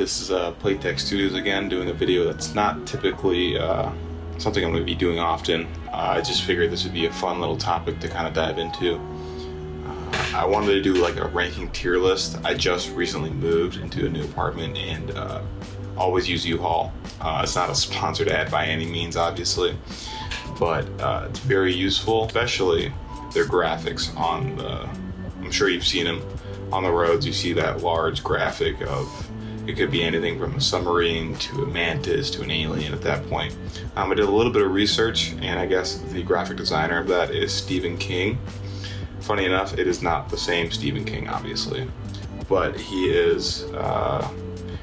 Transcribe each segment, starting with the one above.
This is Playtech Studios again, doing a video that's not typically something I'm going to be doing often. I just figured this would be a fun little topic to kind of dive into. I wanted to do like a ranking tier list. I just recently moved into a new apartment and always use U-Haul. It's not a sponsored ad by any means, obviously, but it's very useful, especially their graphics on the, I'm sure you've seen them on the roads. You see that large graphic of, it could be anything from a submarine to a mantis to an alien at that point. I did a little bit of research, and I guess the graphic designer of that is Stephen King. Funny enough, it is not the same Stephen King, obviously, but he is a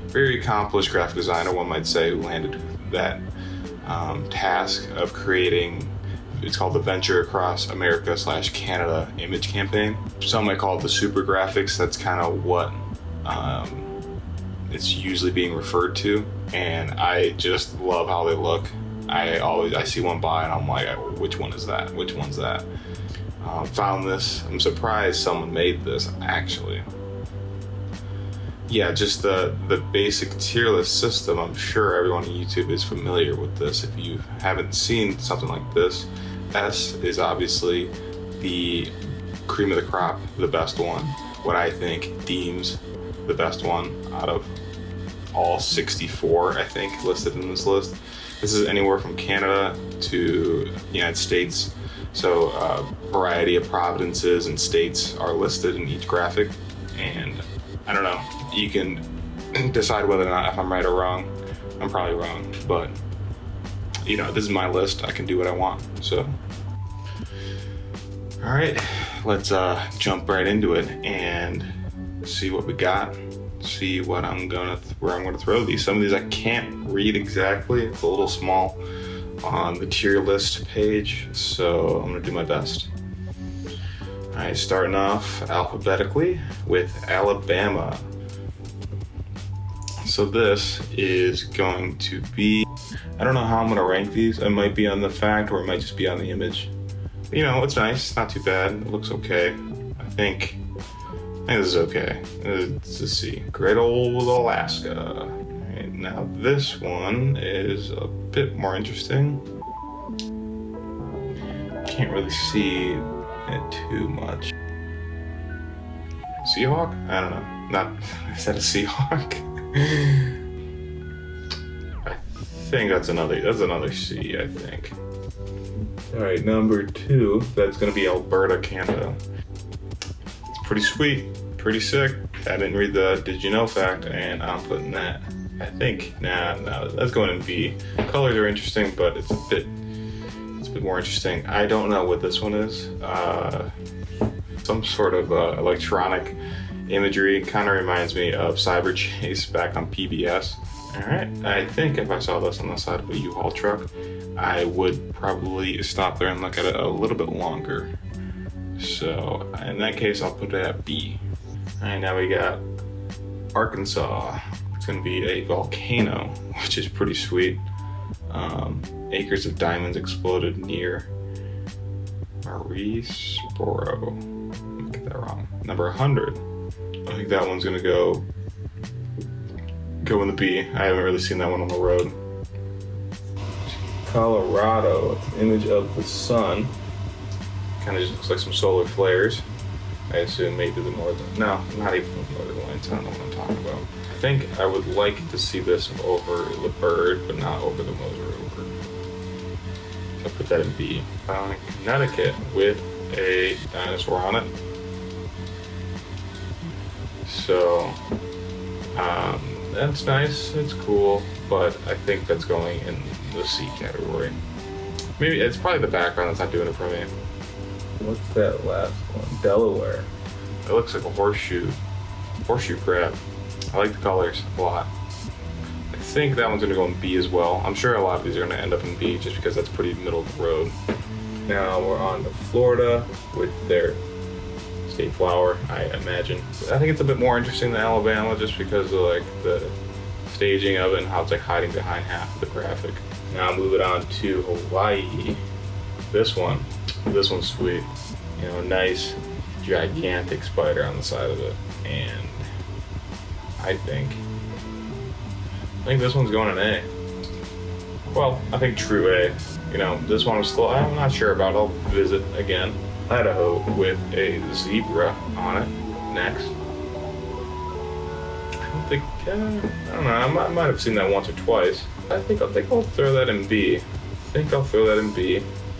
very accomplished graphic designer, one might say, who landed that task of creating, it's called the Venture Across America / Canada image campaign. Some might call it the super graphics. That's kind of what it's usually being referred to, and I just love how they look. I see one by and I'm like, which one is that? Which one's that? Found this. I'm surprised someone made this, actually. Yeah, just the basic tier list system. I'm sure everyone on YouTube is familiar with this. If you haven't seen something like this, S is obviously the cream of the crop, the best one. What I think deems the best one out of all 64, I think, listed in this list. This is anywhere from Canada to the United States. So a variety of provinces and states are listed in each graphic. And I don't know, you can decide whether or not if I'm right or wrong. I'm probably wrong, but this is my list. I can do what I want, so. All right, let's jump right into it and see what we got. See what where I'm gonna throw these. Some of these I can't read exactly. It's a little small on the tier list page, so I'm gonna do my best. All right, starting off alphabetically with Alabama. So this is going to be, I don't know how I'm gonna rank these. It might be on the fact or it might just be on the image. It's nice, it's not too bad. It looks okay. I think this is okay. Let's just see. Great old Alaska. All right, now this one is a bit more interesting. Can't really see it too much. Seahawk? I don't know. Is that a Seahawk? I think that's another C, I think. All right, number 2, that's gonna be Alberta, Canada. It's pretty sweet, pretty sick. I didn't read the did you know fact, and I'm putting that, I think, no, that's going in B. Colors are interesting, but it's a bit more interesting. I don't know what this one is. Some sort of electronic imagery. Kind of reminds me of Cyber Chase back on PBS. All right, I think if I saw this on the side of a U-Haul truck, I would probably stop there and look at it a little bit longer. So in that case, I'll put it at B. All right, now we got Arkansas. It's gonna be a volcano, which is pretty sweet. Acres of diamonds exploded near Murfreesboro. Let me get that wrong. Number 100. I think that one's gonna go in the B. I haven't really seen that one on the road. Colorado. It's an image of the sun. Kind of just looks like some solar flares. I assume maybe the northern, no, not even the northern lights. I don't know what I'm talking about. I think I would like to see this over the bird, but not over the Moser River. I'll put that in B. Connecticut with a dinosaur on it. So, that's nice, it's cool, but I think that's going in the C category. Maybe it's probably the background that's not doing it for me. What's that last one? Delaware. It looks like a horseshoe crab. I like the colors a lot. I think that one's gonna go in B as well. I'm sure a lot of these are gonna end up in B just because that's pretty middle of the road. Now we're on to Florida with their state flower, I imagine. I think it's a bit more interesting than Alabama just because of like the staging of it and how it's like hiding behind half of the graphic. Now moving on to Hawaii. This one's sweet. Nice gigantic spider on the side of it, and I think think this one's going an A. Well, I think true A. You know, this one was still, I'm not sure about. I'll visit again. Idaho with a zebra on it next. I don't think, I don't know, I might have seen that once or twice. I think I'll throw that in B.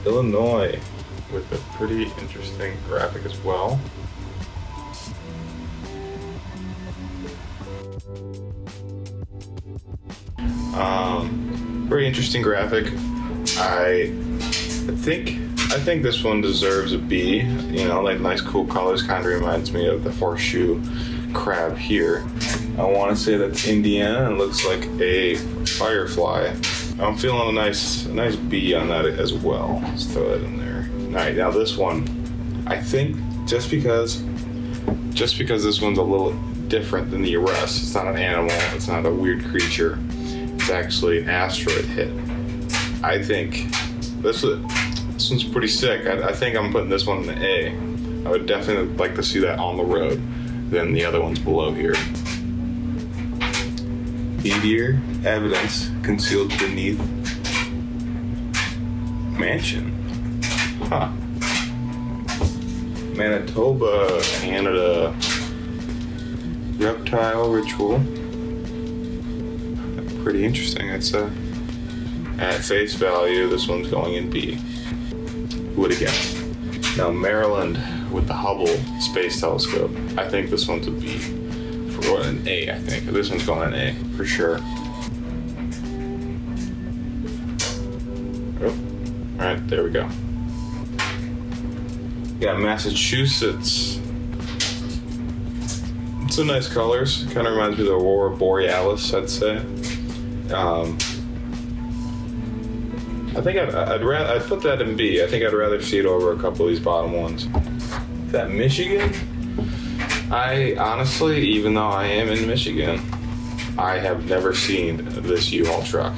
Illinois with a pretty interesting graphic as well. Very interesting graphic. I think this one deserves a B. You know, like nice cool colors, kind of reminds me of the horseshoe crab here. I want to say that's Indiana and looks like a firefly. I'm feeling a nice B on that as well. Let's throw that in there. All right, now this one, I think just because this one's a little different than the rest. It's not an animal. It's not a weird creature. It's actually an asteroid hit. I think this one's pretty sick. I think I'm putting this one in the A. I would definitely like to see that on the road than the other ones below here. Meteor evidence concealed beneath mansion. Huh. Manitoba, Canada. Reptile ritual. Pretty interesting, I'd say. At face value, this one's going in B. Who would have guessed? Now, Maryland with the Hubble Space Telescope. I think this one's a B. Or an A, I think. This one's going an A, for sure. Oh, alright, there we go. Yeah, Massachusetts. Some nice colors. Kind of reminds me of the Aurora Borealis, I'd say. I think I'd put that in B. I think I'd rather see it over a couple of these bottom ones. Is that Michigan? I honestly, even though I am in Michigan, I have never seen this U-Haul truck.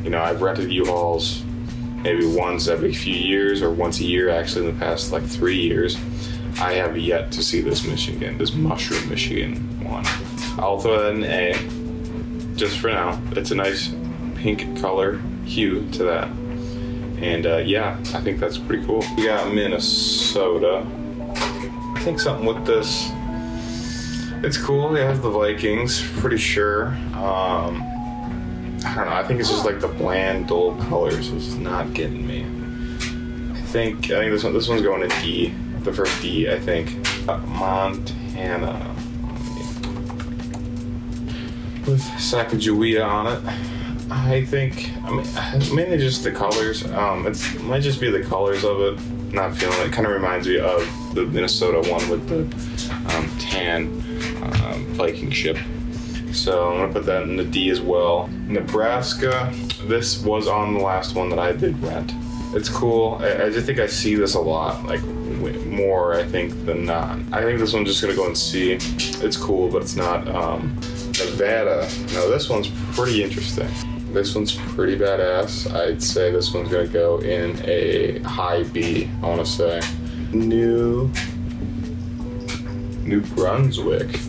You know, I've rented U-Hauls maybe once every few years, or once a year actually in the past like 3 years. I have yet to see this Mushroom Michigan one. I'll throw that in A, just for now. It's a nice pink color hue to that. And yeah, I think that's pretty cool. We got Minnesota. I think something with this. It's cool. It has the Vikings, pretty sure. I don't know. I think it's just like the bland, dull colors. It's not getting me. I think this one's going to D. The first D, I think. Montana. With Sacagawea on it. I mean, mainly just the colors. It might just be the colors of it. Not feeling it. Kind of reminds me of the Minnesota one with the tan Viking ship. So I'm gonna put that in the D as well. Nebraska. This was on the last one that I did rent. It's cool. I just think I see this a lot, like more I think than not. I think this one's just gonna go in C. It's cool, but it's not. Nevada. No, this one's pretty interesting. This one's pretty badass. I'd say this one's gonna go in a high B, I wanna say. New Brunswick.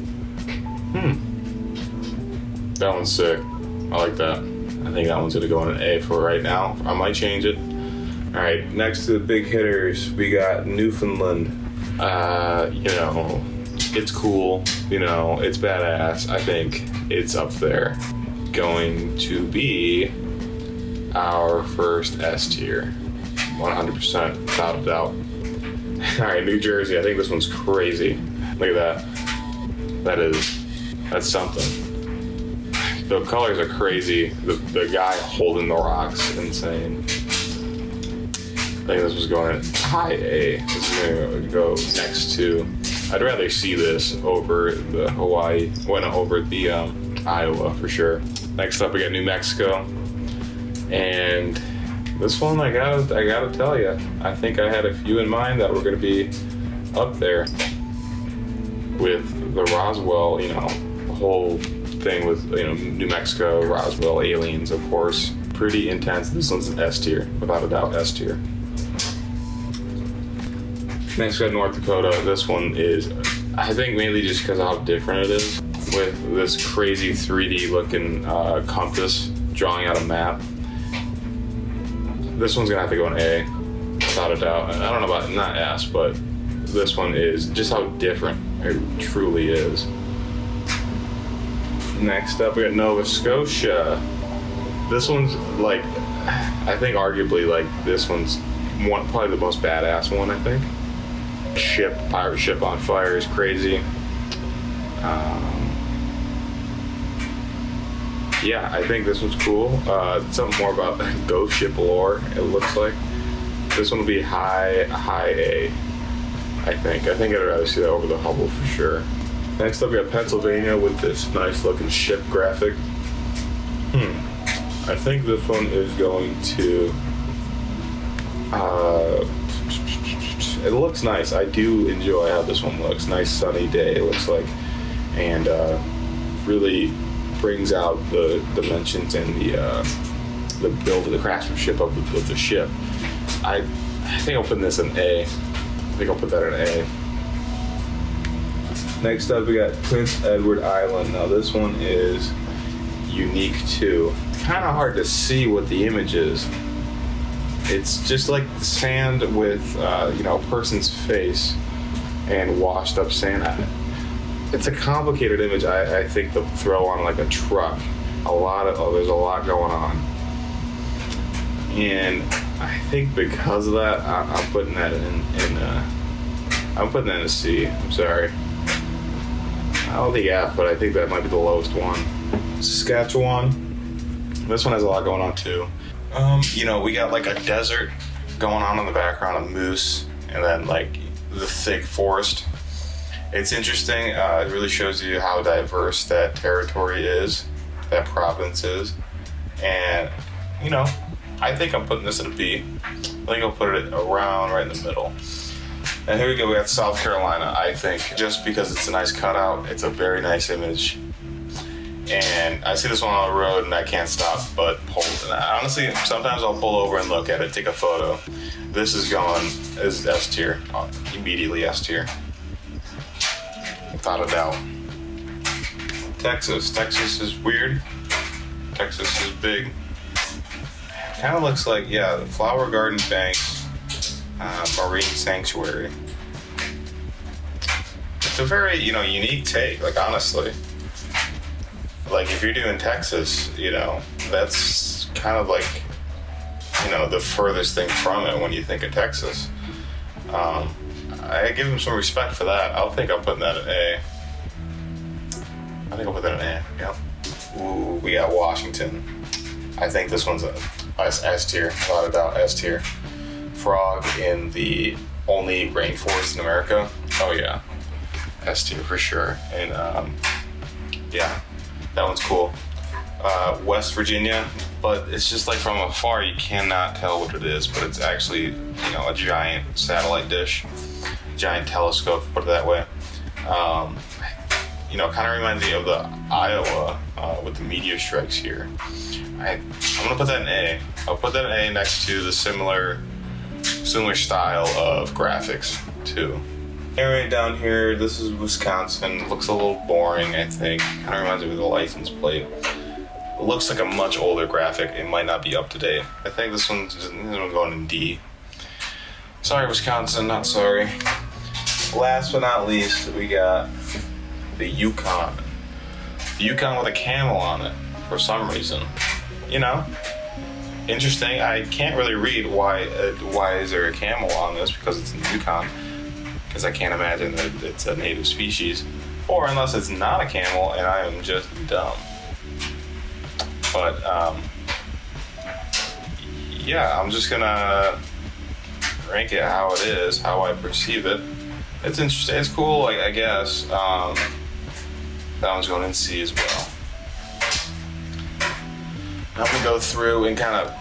That one's sick. I like that. I think that one's gonna go in an A for right now. I might change it. Alright, next to the big hitters, we got Newfoundland. You know, it's cool, you know, it's badass. I think it's up there. Going to be our first S tier. 100%, without a doubt. Alright, New Jersey. I think this one's crazy. Look at that. That's something. The colors are crazy. The guy holding the rock's insane. I think this was going high A. This is going to go next to. I'd rather see this over the Hawaii, over the Iowa for sure. Next up, we got New Mexico, and this one I gotta tell you, I think I had a few in mind that were going to be up there with the Roswell. You know, the whole thing with New Mexico, Roswell, aliens, of course, pretty intense. This one's an S tier, without a doubt, S tier. Next, we got North Dakota. This one is, I think, mainly just because of how different it is. with this crazy 3D looking compass drawing out a map. This one's gonna have to go in A, without a doubt. And I don't know about, not S, but this one is just how different it truly is. Next up, we got Nova Scotia. This one's like, I think arguably like this one's probably the most badass one, I think. Pirate ship on fire is crazy. Yeah, I think this one's cool. Something more about ghost ship lore, it looks like. This one will be high A, I think. I think I'd rather see that over the Hubble for sure. Next up, we got Pennsylvania with this nice looking ship graphic. I think this one is going to, it looks nice. I do enjoy how this one looks. Nice sunny day, it looks like. And really brings out the dimensions and the build of the craftsmanship of the ship. I think I'll put this in A. I think I'll put that in A. Next up, we got Prince Edward Island. Now this one is unique too. Kind of hard to see what the image is. It's just like sand with a person's face and washed up sand. It's a complicated image. I think to throw on like a truck. There's a lot going on, and I think because of that, I'm putting that I'm putting that in a C. I'm sorry. I don't think F, but I think that might be the lowest one. Saskatchewan. This one has a lot going on too. We got like a desert going on in the background, a moose, and then like the thick forest. It's interesting. It really shows you how diverse that territory is, that province is. And, I think I'm putting this at a B. I think I'll put it around right in the middle. And here we go, we got South Carolina. I think just because it's a nice cutout, it's a very nice image. And I see this one on the road and I can't stop but pull. And honestly, sometimes I'll pull over and look at it, take a photo. This is S tier, immediately S tier. Without a doubt. Texas. Texas is weird. Texas is big. Kind of looks like, the Flower Garden Banks Marine Sanctuary. It's a very, unique take, like honestly. Like if you're doing Texas, that's kind of like, the furthest thing from it when you think of Texas. I give him some respect for that. I think I'm putting that in A. I think I'll put that in A, yeah. Ooh, we got Washington. I think this one's a S tier, without a doubt, S tier. Frog in the only rainforest in America. Oh yeah, S tier for sure. And that one's cool. West Virginia, but it's just like from afar you cannot tell what it is, but it's actually, a giant satellite dish. Giant telescope, put it that way. Kind of reminds me of the Iowa with the meteor strikes here. I'm gonna put that in A. I'll put that in A next to the similar style of graphics too. Right down here, this is Wisconsin. It looks a little boring, I think. Kind of reminds me of the license plate. It looks like a much older graphic. It might not be up to date. I think this one's going in D. Sorry, Wisconsin, not sorry. Last but not least, we got the Yukon. The Yukon with a camel on it, for some reason. Interesting. I can't really read why is there a camel on this, because it's in the Yukon. Because I can't imagine that it's a native species. Or unless it's not a camel and I am just dumb. But, I'm just gonna rank it how it is, how I perceive it. It's interesting, it's cool, I guess. That one's going in C as well. I'm gonna go through and kind of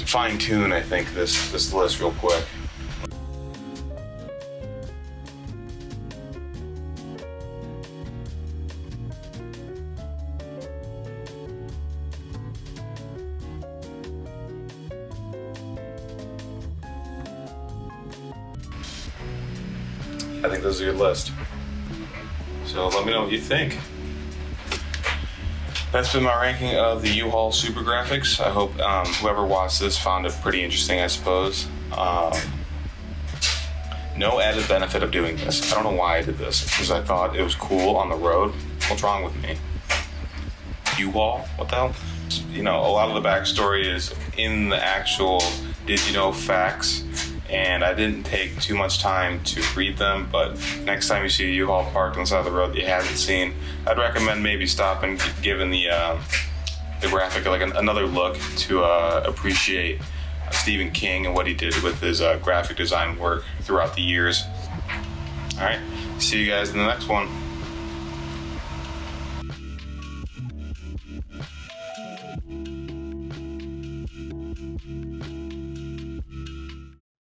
fine tune, I think, this list real quick. I think this is a good list. So let me know what you think. That's been my ranking of the U-Haul Super Graphics. I hope whoever watched this found it pretty interesting, I suppose. No added benefit of doing this. I don't know why I did this, because I thought it was cool on the road. What's wrong with me? U-Haul? What the hell? You know, a lot of the backstory is in the actual Did You Know facts, and I didn't take too much time to read them, but next time you see a U-Haul parked on the side of the road that you haven't seen, I'd recommend maybe stopping, giving the graphic like another look to appreciate Stephen King and what he did with his graphic design work throughout the years. All right, see you guys in the next one.